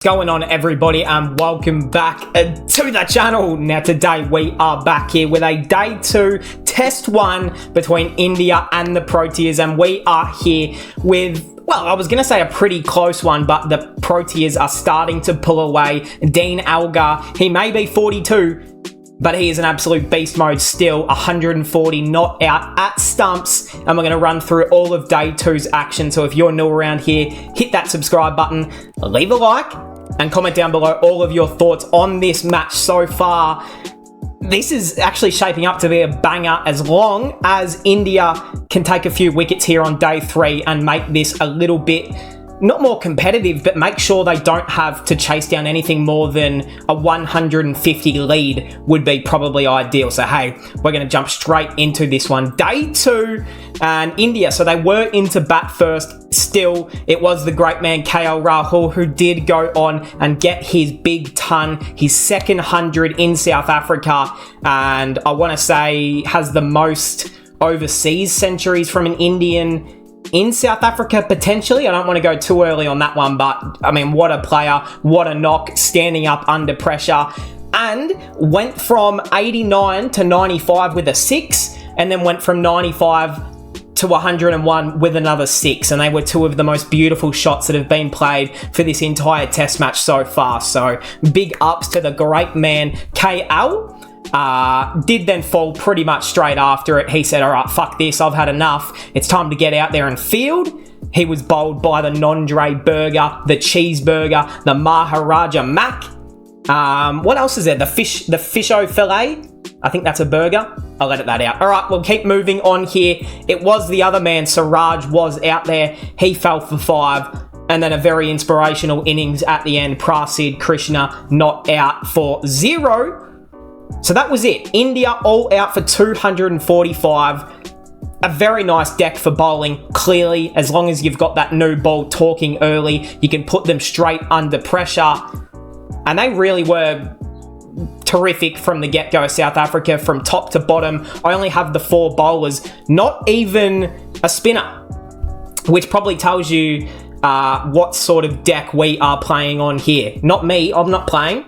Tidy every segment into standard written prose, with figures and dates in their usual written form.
Going on, everybody, and welcome back to the channel. Now today we are back here with a day 2 test 1 between India and the Proteas, and we are here with, well, I was going to say a pretty close one, but the Proteas are starting to pull away. Dean Elgar, he may be 42, but he is an absolute beast mode still. 140 not out at stumps, and we're going to run through all of day 2's action. So if you're new around here, hit that subscribe button, leave a like, and comment down below all of your thoughts on this match so far. This is actually shaping up to be a banger as long as India can take a few wickets here on day 3 and make this a little bit, not more competitive, but make sure they don't have to chase down anything more than a 150 lead would be probably ideal. So hey, we're going to jump straight into this one. Day 2 and India, so they were into bat first. Still, it was the great man Rahul who did go on and get his big ton, his second 100 in South Africa, and I want to say has the most overseas centuries from an Indian in South Africa, potentially. I don't want to go too early on that one, but I mean, what a player, what a knock, standing up under pressure, and went from 89 to 95 with a 6, and then went from 95 to 101 with another 6, and they were two of the most beautiful shots that have been played for this entire test match so far. So big ups to the great man KL. Did then fall pretty much straight after it. He said, all right, fuck this, I've had enough. It's time to get out there and field. He was bowled by the Nondre burger, the cheeseburger, the Maharaja Mac. What else is there? The fisho fillet. I think that's a burger. I'll edit that out. All right, we'll keep moving on here. It was the other man, Siraj, was out there. He fell for 5. And then a very inspirational innings at the end. Prasid Krishna not out for 0. So that was it. India all out for 245. A very nice deck for bowling, clearly. As long as you've got that new ball talking early, you can put them straight under pressure. And they really were terrific from the get-go, South Africa, from top to bottom. I only have the 4 bowlers, not even a spinner, which probably tells you what sort of deck we are playing on here. Not me, I'm not playing.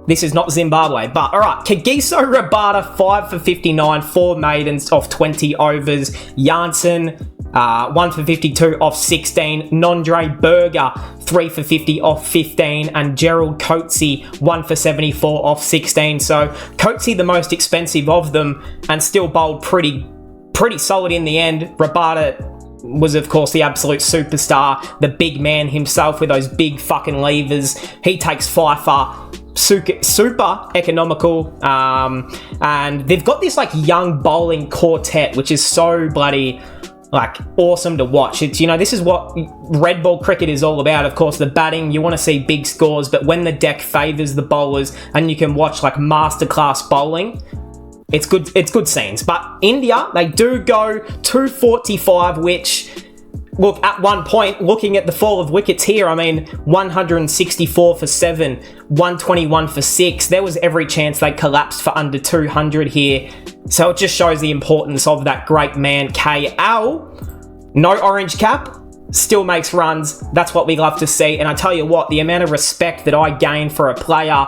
This is not Zimbabwe, but all right. Kagiso Rabada, 5 for 59, 4 maidens off 20 overs. Janssen, 1 for 52 off 16. Nondre Burger, 3 for 50 off 15. And Gerald Coetzee, 1 for 74 off 16. So Coetzee, the most expensive of them, and still bowled pretty solid in the end. Rabada was, of course, the absolute superstar, the big man himself with those big fucking levers. He takes Pfeiffer. Super economical, and they've got this like young bowling quartet, which is so bloody like awesome to watch. It's, you know, this is what red ball cricket is all about. Of course, the batting, you want to see big scores, but when the deck favors the bowlers and you can watch like masterclass bowling, it's good scenes. But India, they do go 245, which, look, at one point, looking at the fall of wickets here, I mean, 164 for 7, 121 for 6. There was every chance they collapsed for under 200 here. So it just shows the importance of that great man, KL. No orange cap, still makes runs. That's what we love to see. And I tell you what, the amount of respect that I gain for a player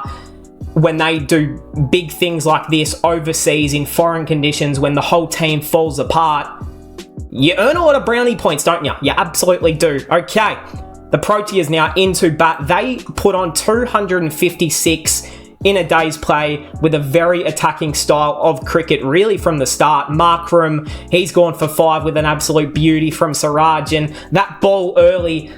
when they do big things like this overseas in foreign conditions, when the whole team falls apart, you earn a lot of brownie points, don't you? You absolutely do. Okay, the Proteas now into bat. They put on 256 in a day's play with a very attacking style of cricket, really from the start. Markram, he's gone for 5 with an absolute beauty from Siraj, and that ball early,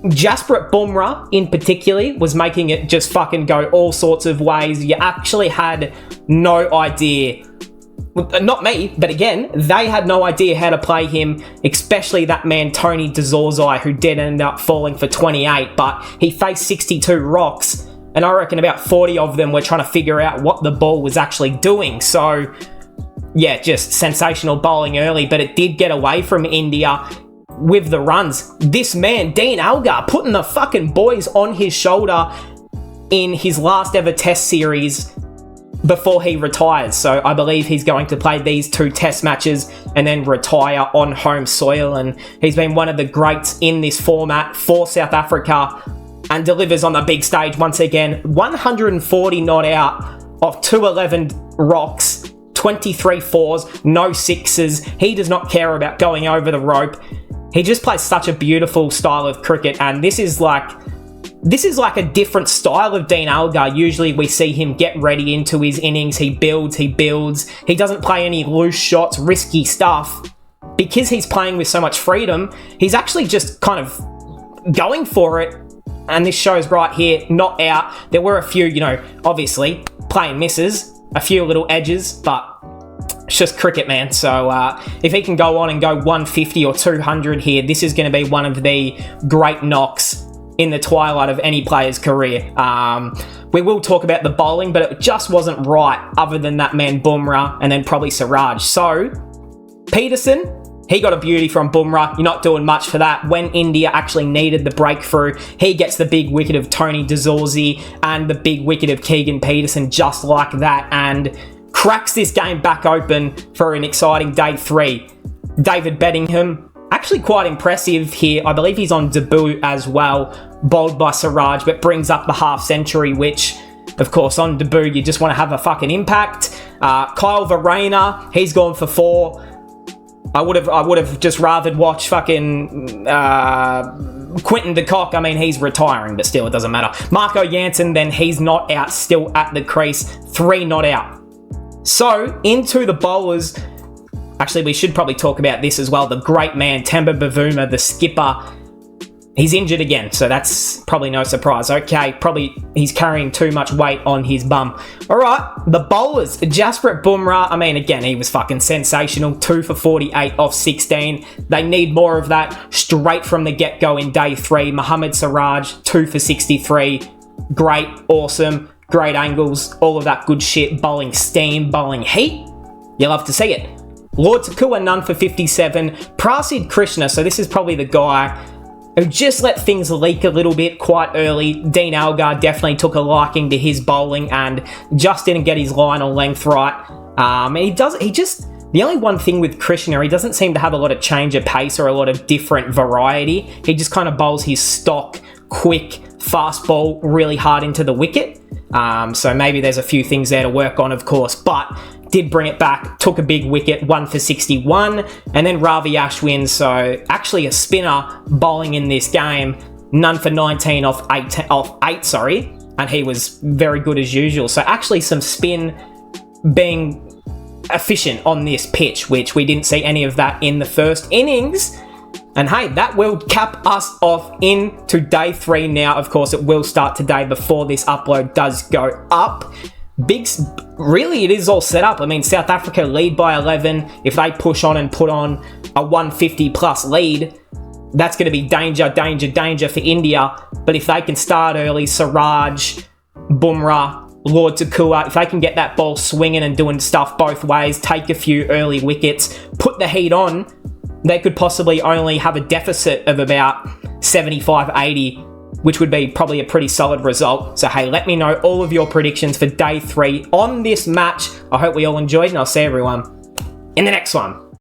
Jasprit Bumrah in particular was making it just fucking go all sorts of ways. You actually had no idea. Not me, but again, they had no idea how to play him, especially that man Tony DeZorzai, who did end up falling for 28, but he faced 62 rocks, and I reckon about 40 of them were trying to figure out what the ball was actually doing. So yeah, just sensational bowling early, but it did get away from India with the runs. This man, Dean Elgar, putting the fucking boys on his shoulder in his last ever test series before he retires. So I believe he's going to play these 2 test matches and then retire on home soil. And he's been one of the greats in this format for South Africa and delivers on the big stage once again. 140 not out of 211 rocks, 23 fours, no sixes. He does not care about going over the rope. He just plays such a beautiful style of cricket, and this is like a different style of Dean Elgar. Usually we see him get ready into his innings, he builds. He doesn't play any loose shots, risky stuff. Because he's playing with so much freedom, he's actually just kind of going for it. And this shows right here, not out. There were a few, obviously, playing misses, a few little edges, but it's just cricket, man. So if he can go on and go 150 or 200 here, this is going to be one of the great knocks in the twilight of any player's career. We will talk about the bowling, but it just wasn't right other than that man Bumrah and then probably Siraj. So Peterson, he got a beauty from Bumrah. You're not doing much for that. When India actually needed the breakthrough, he gets the big wicket of Tony DeZorzi and the big wicket of Keegan Peterson just like that, and cracks this game back open for an exciting day 3. David Bedingham, actually quite impressive here. I believe he's on debut as well, bowled by Siraj, but brings up the half century, which, of course, on debut, you just want to have a fucking impact. Kyle Verreynne, he's gone for 4. I would have just rathered watch fucking Quinton de Kock. I mean, he's retiring, but still, it doesn't matter. Marco Jansen, then he's not out, still at the crease. 3 not out. So, into the bowlers. Actually, we should probably talk about this as well. The great man, Temba Bavuma, the skipper. He's injured again, so that's probably no surprise. Okay, probably he's carrying too much weight on his bum. All right, the bowlers. Jasprit Bumrah, I mean, again, he was fucking sensational. 2 for 48 off 16. They need more of that straight from the get-go in day 3. Mohammad Siraj, 2 for 63. Great, awesome, great angles, all of that good shit. Bowling steam, bowling heat. You love to see it. Lord Takua, none for 57. Prasid Krishna, so this is probably the guy who just let things leak a little bit quite early. Dean Elgar definitely took a liking to his bowling and just didn't get his line or length right. The only one thing with Krishna, he doesn't seem to have a lot of change of pace or a lot of different variety. He just kind of bowls his stock, quick, fast ball really hard into the wicket. So maybe there's a few things there to work on, of course, but did bring it back, took a big wicket, 1 for 61, and then Ravi Ashwin, so actually a spinner bowling in this game, none for 19 off 8, and he was very good as usual. So actually some spin being efficient on this pitch, which we didn't see any of that in the first innings. And hey, that will cap us off into day 3 now. Of course, it will start today before this upload does go up. Really, it is all set up. I mean, South Africa lead by 11. If they push on and put on a 150 plus lead, that's going to be danger for India. But if they can start early, Siraj, Bumrah, Lord Takua, if they can get that ball swinging and doing stuff both ways, take a few early wickets, put the heat on, they could possibly only have a deficit of about 75, 80, which would be probably a pretty solid result. So hey, let me know all of your predictions for day 3 on this match. I hope we all enjoyed, and I'll see everyone in the next one.